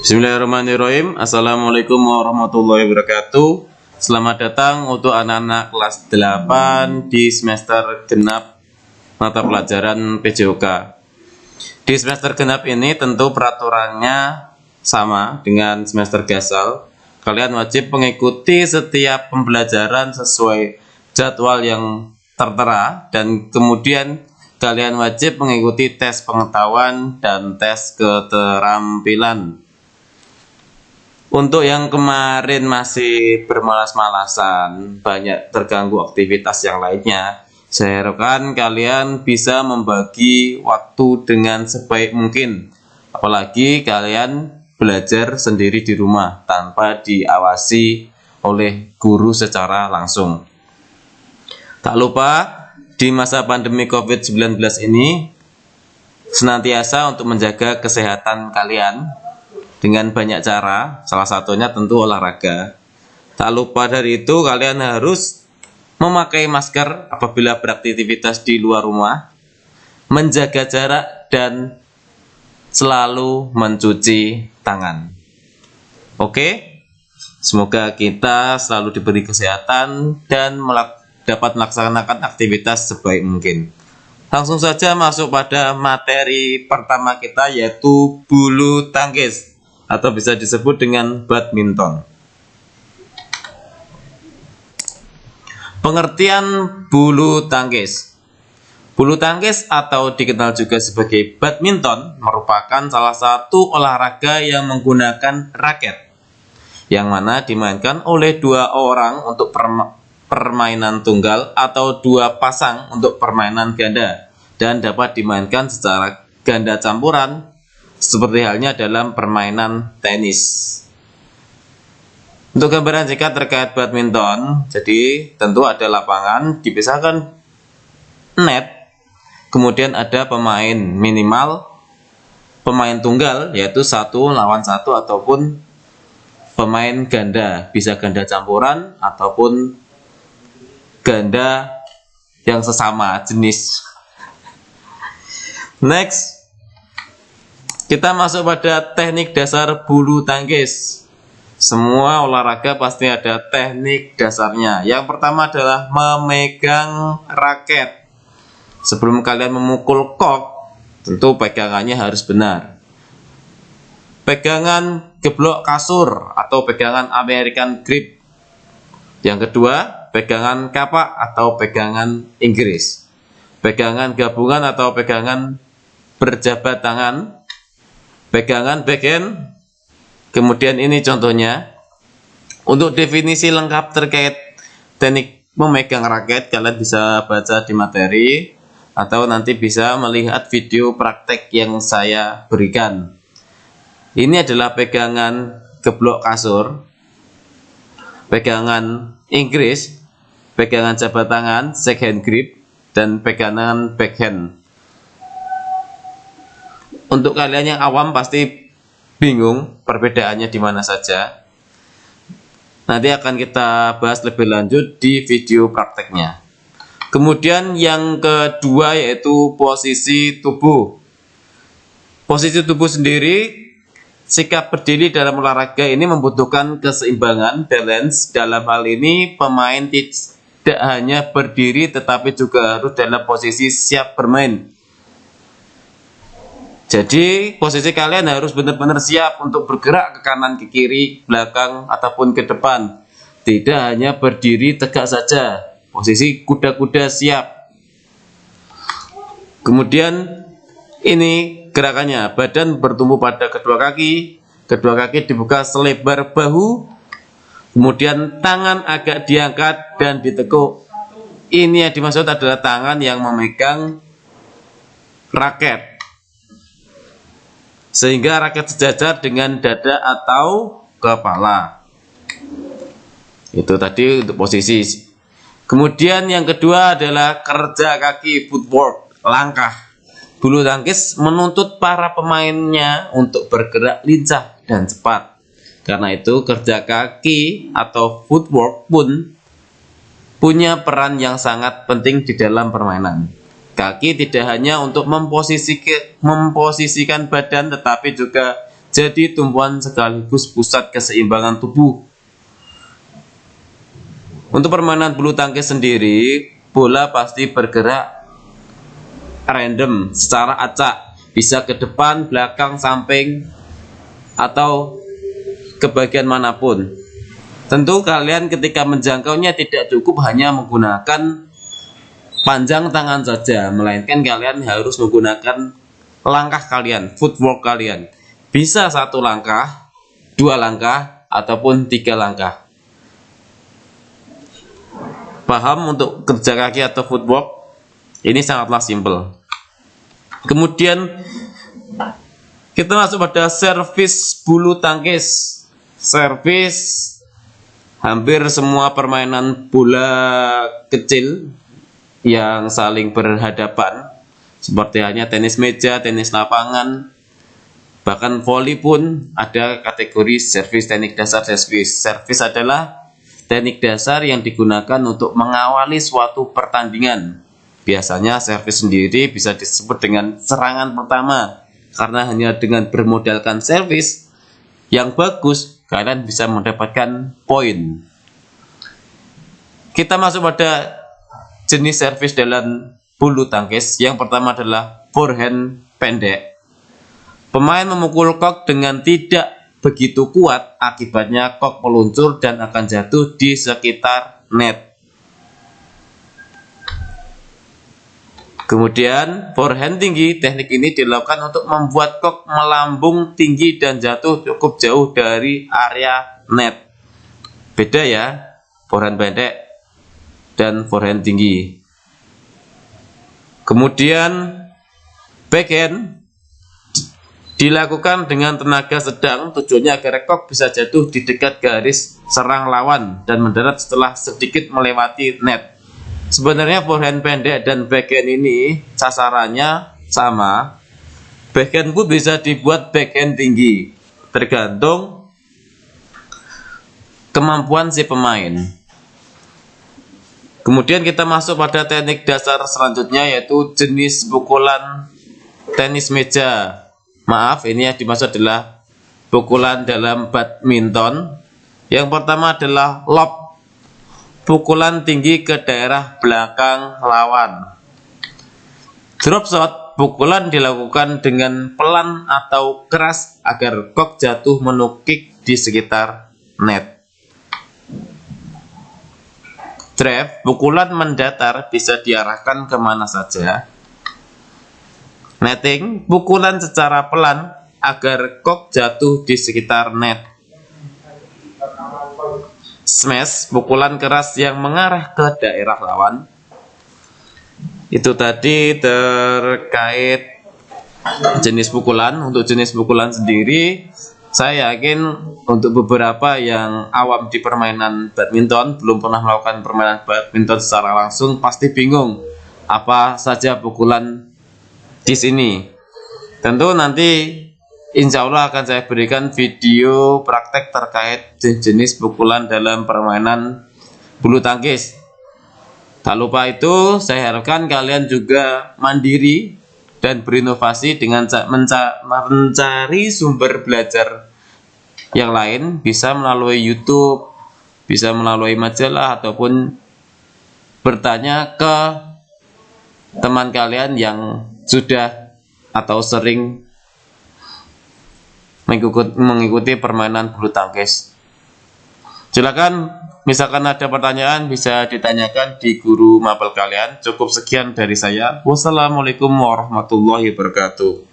Bismillahirrahmanirrahim. Assalamualaikum warahmatullahi wabarakatuh. Selamat datang untuk anak-anak kelas 8 di semester genap mata pelajaran PJOK. Di semester genap ini tentu peraturannya sama dengan semester gasal. Kalian wajib mengikuti setiap pembelajaran sesuai jadwal yang tertera, dan kemudian kalian wajib mengikuti tes pengetahuan dan tes keterampilan. Untuk yang kemarin masih bermalas-malasan, banyak terganggu aktivitas yang lainnya, saya harapkan kalian bisa membagi waktu dengan sebaik mungkin. Apalagi kalian belajar sendiri di rumah tanpa diawasi oleh guru secara langsung. Tak lupa, di masa pandemi COVID-19 ini, senantiasa untuk menjaga kesehatan kalian dengan banyak cara, salah satunya tentu olahraga. Tak lupa dari itu, kalian harus memakai masker apabila beraktivitas di luar rumah, menjaga jarak, dan selalu mencuci tangan. Oke? Semoga kita selalu diberi kesehatan dan dapat melaksanakan aktivitas sebaik mungkin. Langsung saja masuk pada materi pertama kita, yaitu bulu tangkis, atau bisa disebut dengan badminton. Pengertian bulu tangkis. Bulu tangkis atau dikenal juga sebagai badminton merupakan salah satu olahraga yang menggunakan raket, yang mana dimainkan oleh dua orang untuk permainan tunggal atau dua pasang untuk permainan ganda, dan dapat dimainkan secara ganda campuran seperti halnya dalam permainan tenis. Untuk gambaran singkat terkait badminton, jadi tentu ada lapangan, dipisahkan net, kemudian ada pemain minimal, pemain tunggal yaitu 1 lawan 1 ataupun pemain ganda, bisa ganda campuran ataupun ganda yang sesama jenis. Next, kita masuk pada teknik dasar bulu tangkis. Semua olahraga pasti ada teknik dasarnya. Yang pertama adalah memegang raket. Sebelum kalian memukul kok, tentu pegangannya harus benar. Pegangan geblok kasur atau pegangan American grip. Yang kedua, pegangan kapak atau pegangan Inggris. Pegangan gabungan atau pegangan berjabat tangan. Pegangan backhand. Kemudian ini contohnya. Untuk definisi lengkap terkait teknik memegang raket, kalian bisa baca di materi atau nanti bisa melihat video praktek yang saya berikan. Ini adalah pegangan geblok kasur, pegangan Inggris, pegangan jabat tangan, shake hand grip, dan pegangan backhand. Untuk kalian yang awam pasti bingung perbedaannya di mana saja. Nanti akan kita bahas lebih lanjut di video prakteknya. Kemudian yang kedua yaitu posisi tubuh. Posisi tubuh sendiri, sikap berdiri dalam olahraga ini membutuhkan keseimbangan, balance. Dalam hal ini pemain tidak hanya berdiri tetapi juga harus dalam posisi siap bermain. Jadi posisi kalian harus benar-benar siap untuk bergerak ke kanan, ke kiri, belakang, ataupun ke depan. Tidak hanya berdiri tegak saja. Posisi kuda-kuda siap. Kemudian ini gerakannya. Badan bertumbuh pada kedua kaki dibuka selebar bahu. Kemudian tangan agak diangkat dan ditekuk. Ini yang dimaksud adalah tangan yang memegang raket, sehingga raket sejajar dengan dada atau kepala. Itu tadi untuk posisi. Kemudian yang kedua adalah kerja kaki, footwork, langkah. Bulu tangkis menuntut para pemainnya untuk bergerak lincah dan cepat. Karena itu kerja kaki atau footwork pun punya peran yang sangat penting di dalam permainan. Kaki tidak hanya untuk memposisikan badan, tetapi juga jadi tumpuan sekaligus pusat keseimbangan tubuh. Untuk permainan bulu tangkis sendiri, bola pasti bergerak random secara acak, bisa ke depan, belakang, samping, atau ke bagian manapun. Tentu kalian ketika menjangkaunya tidak cukup hanya menggunakan panjang tangan saja, melainkan kalian harus menggunakan langkah kalian, footwork kalian. Bisa 1 langkah, 2 langkah, ataupun 3 langkah. Paham untuk kerja kaki atau footwork? Ini sangatlah simpel. Kemudian kita masuk pada servis bulu tangkis. Servis hampir semua permainan bola kecil yang saling berhadapan, seperti halnya tenis meja, tenis lapangan, bahkan voli pun ada kategori servis, teknik dasar servis. Servis adalah teknik dasar yang digunakan untuk mengawali suatu pertandingan. Biasanya servis sendiri bisa disebut dengan serangan pertama, karena hanya dengan bermodalkan servis yang bagus, kalian bisa mendapatkan poin. Kita masuk pada jenis servis dalam bulu tangkis. Yang pertama adalah forehand pendek. Pemain memukul kok dengan tidak begitu kuat, akibatnya kok meluncur dan akan jatuh di sekitar net. Kemudian forehand tinggi, teknik ini dilakukan untuk membuat kok melambung tinggi dan jatuh cukup jauh dari area net. Beda ya, forehand pendek dan forehand tinggi. Kemudian backhand dilakukan dengan tenaga sedang, tujuannya agar kok bisa jatuh di dekat garis serang lawan dan mendarat setelah sedikit melewati net. Sebenarnya forehand pendek dan backhand ini sasarannya sama. Backhand pun bisa dibuat backhand tinggi, tergantung kemampuan si pemain. Kemudian kita masuk pada teknik dasar selanjutnya, yaitu jenis pukulan tenis meja. Maaf, ini yang dimaksud adalah pukulan dalam badminton. Yang pertama adalah lob, pukulan tinggi ke daerah belakang lawan. Drop shot, pukulan dilakukan dengan pelan atau keras agar kok jatuh menukik di sekitar net. Drive, pukulan mendatar, bisa diarahkan kemana saja. Netting, pukulan secara pelan agar kok jatuh di sekitar net. Smash, pukulan keras yang mengarah ke daerah lawan. Itu tadi terkait jenis pukulan. Untuk jenis pukulan sendiri, saya yakin untuk beberapa yang awam di permainan badminton, belum pernah melakukan permainan badminton secara langsung, pasti bingung apa saja pukulan di sini. Tentu nanti insya Allah akan saya berikan video praktek terkait jenis pukulan dalam permainan bulu tangkis. Tak lupa itu, saya harapkan kalian juga mandiri dan berinovasi dengan mencari sumber belajar yang lain, bisa melalui YouTube, bisa melalui majalah, ataupun bertanya ke teman kalian yang sudah atau sering mengikuti permainan bulu tangkis. Silakan, misalkan ada pertanyaan bisa ditanyakan di guru mapel kalian. Cukup sekian dari saya. Wassalamualaikum warahmatullahi wabarakatuh.